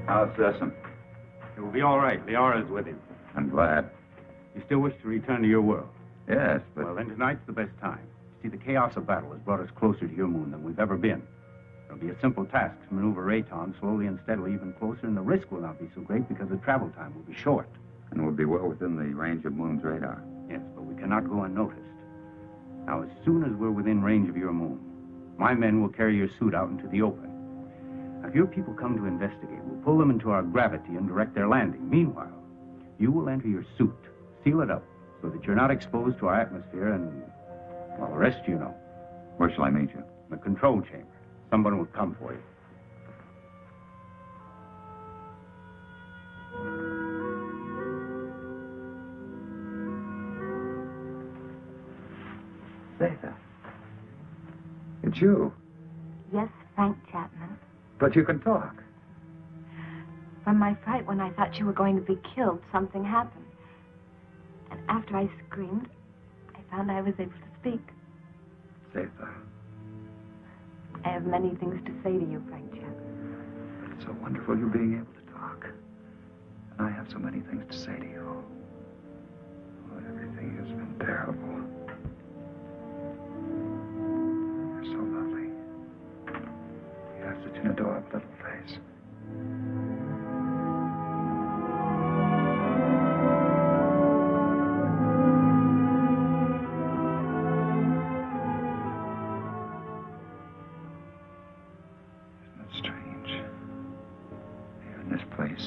How's Sessom? It will be all right. Liara's with him. I'm glad. You still wish to return to your world? Yes, but... Well, then tonight's the best time. See, the chaos of battle has brought us closer to your moon than we've ever been. It'll be a simple task to maneuver Rayton slowly and steadily even closer, and the risk will not be so great because the travel time will be short. And we'll be well within the range of Moon's radar. Yes, but we cannot go unnoticed. Now, as soon as we're within range of your moon, my men will carry your suit out into the open. Now, if your people come to investigate, we'll pull them into our gravity and direct their landing. Meanwhile, you will enter your suit, seal it up, so that you're not exposed to our atmosphere, and, well, the rest you know. Where shall I meet you? In the control chamber. Someone will come for you. Zetha. It's you. Yes, Frank Chapman. But you can talk. From my fright when I thought you were going to be killed, something happened. And after I screamed, I found I was able to speak. Zetha, I have many things to say to you, Frank Chapman. it's so wonderful you being able to talk. And I have so many things to say to you. Oh, everything has been terrible. You're so lovely. You have such an adorable little face.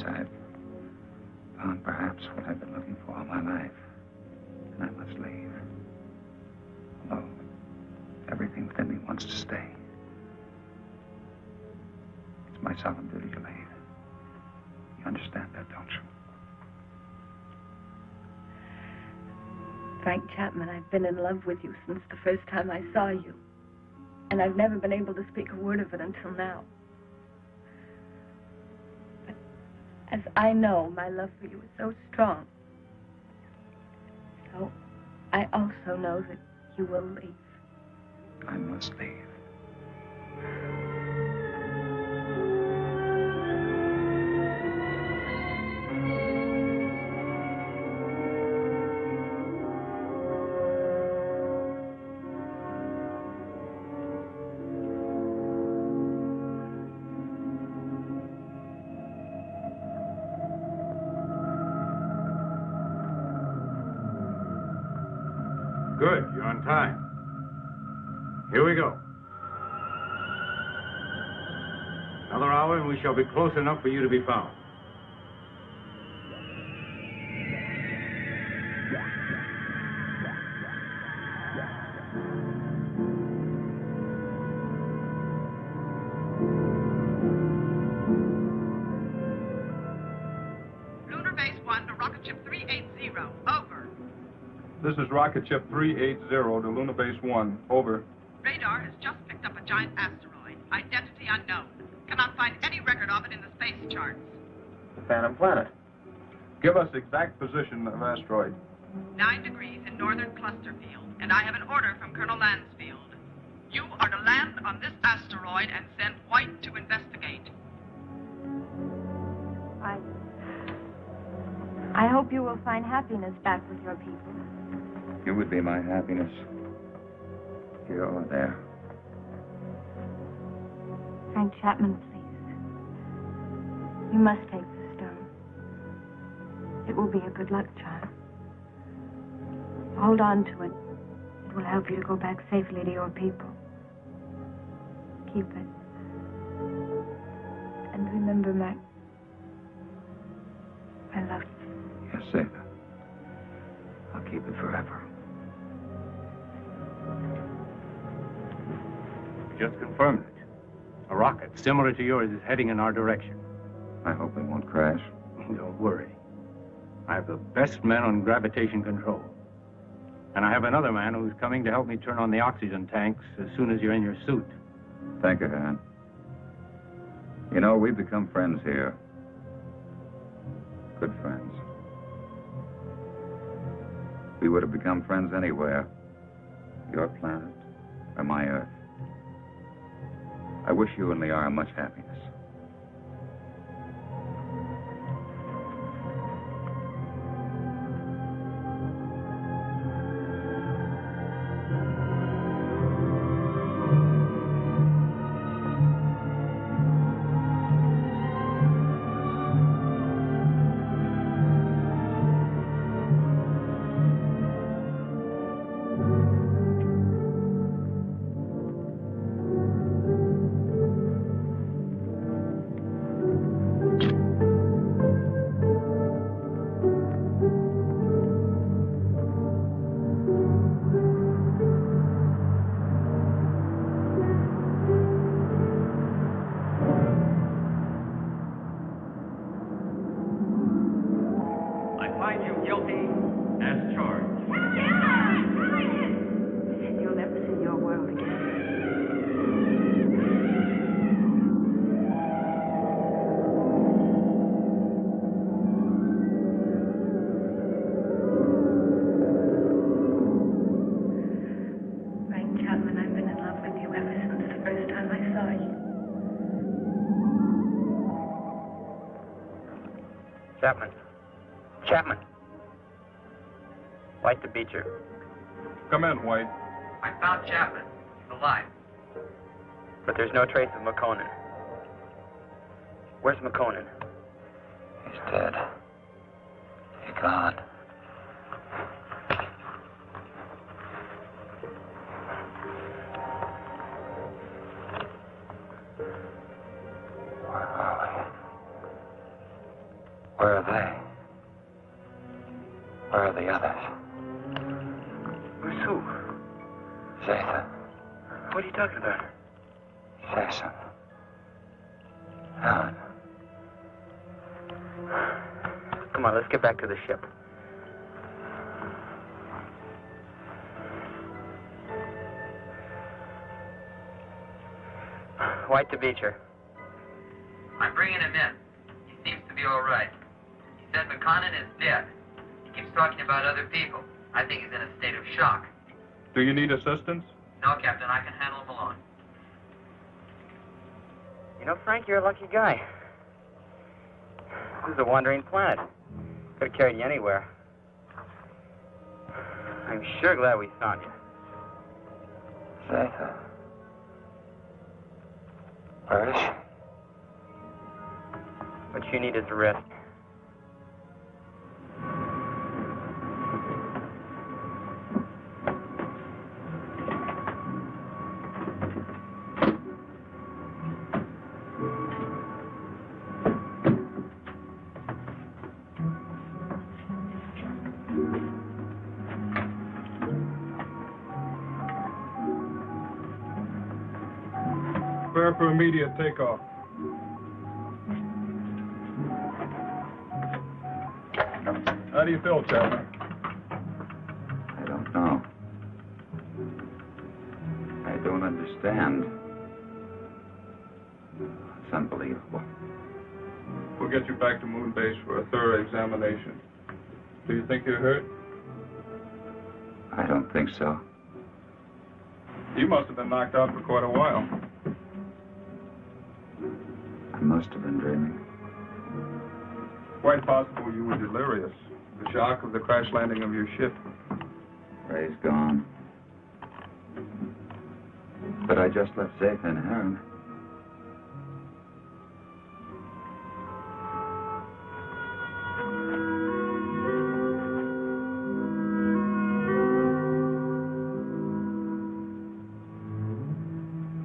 I've found perhaps what I've been looking for all my life. And I must leave. Although everything within me wants to stay. It's my solemn duty to leave. You understand that, don't you? Frank Chapman, I've been in love with you since the first time I saw you. And I've never been able to speak a word of it until now. As I know, my love for you is so strong. So, I also know that you will leave. I must leave. Good, you're on time. Here we go. Another hour and we shall be close enough for you to be found. Lunar Base 1 to Rocket Ship 380. Over. This is Rocket Ship 380 to Lunar Base 1. Over. Radar has just picked up a giant asteroid. Identity unknown. Cannot find any record of it in the space charts. The Phantom Planet. Give us exact position of asteroid. 9 degrees in northern cluster field, and I have an order from Colonel Lansfield. You are to land on this asteroid and send White to investigate. I hope you will find happiness back with your people. You would be my happiness. Here or there. Frank Chapman, please. You must take the stone. It will be a good luck charm. Hold on to it. It will help you to go back safely to your people. Keep it. And remember, Mac, I love you. Yes, Zetha. I'll keep it forever. Just confirmed it. A rocket similar to yours is heading in our direction. I hope it won't crash. Don't worry. I have the best men on gravitation control. And I have another man who's coming to help me turn on the oxygen tanks as soon as you're in your suit. Thank you, Herron. You know, we've become friends here. Good friends. We would have become friends anywhere. Your planet or my Earth. I wish you and Liara much happiness. Chapman. Chapman. White to Beecher. Come in, White. I found Chapman. He's alive. But there's no trace of McConan. Where's McConan? He's dead. He's gone. Where are we? Where are they? Where are the others? Who's who? Zetha. What are you talking about? Sessom. Herron. Come on, let's get back to the ship. White to Beecher. I'm bringing him in. He seems to be all right. He said McConan is dead. He keeps talking about other people. I think he's in a state of shock. Do you need assistance? No, Captain, I can handle him alone. You know, Frank, you're a lucky guy. This is a wandering planet. Could have carried you anywhere. I'm sure glad we found you. Zetha. Where is she? What you need is a rest. Prepare for immediate takeoff. How do you feel, Chapman? I don't know. I don't understand. It's unbelievable. We'll get you back to Moon Base for a thorough examination. Do you think you're hurt? I don't think so. You must have been knocked out for quite a while. I must have been dreaming. Quite possible you were delirious. The shock of the crash landing of your ship. Ray's gone. But I just left Zetha and Herron.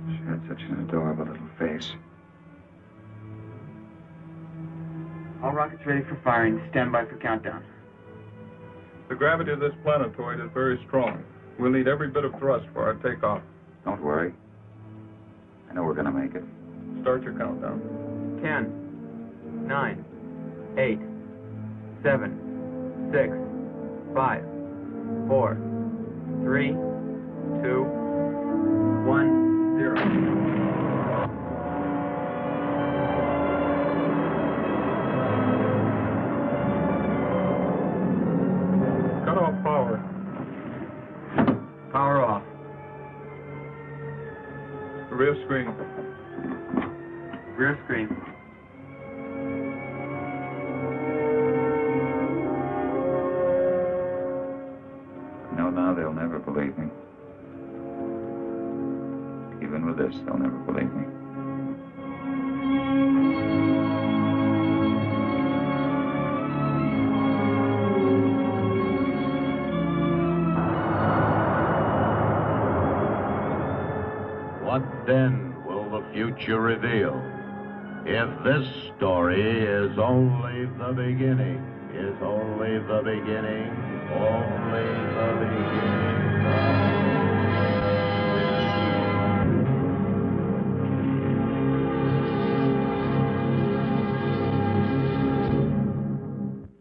She had such an adorable little face. All rockets ready for firing. Stand by for countdown. The gravity of this planetoid is very strong. We'll need every bit of thrust for our takeoff. Don't worry. I know we're gonna make it. Start your countdown. 10, 9, 8, 7, 6, 5, 4, 3, 2, 1, 0. Power off. Rear screen. Rear screen. No, now they'll never believe me. Even with this, they'll never believe me. What then will the future reveal? If this story is only the beginning, only the beginning.